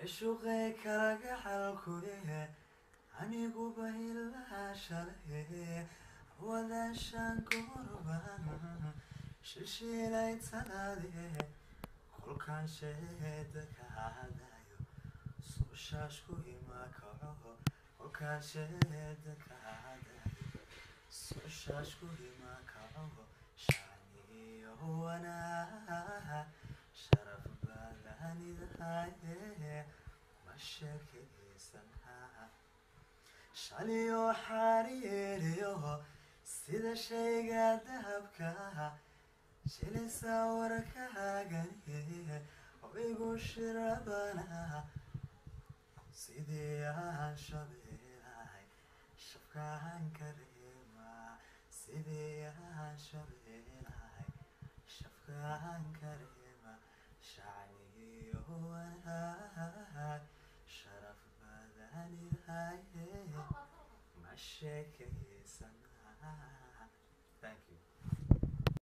عشقي كرق حلقوه anigu bahila shalay wada shan kurban shishilay talaade kolkan sheeda ka hadayo soo shashku ima kaco kolkan sheeda ka hadayo soo shashku ima kaco shani wana sharaf badanidaye mashakeysanha shaliyo xariiriyo sida shayga dahabka shilisa warkahagani igu shirabana sidii aan shabeelay shafkaan kareema sidii aan shabeelay shafkaan kareema shacniyo wanaag sharaf badanidaye mashakeysan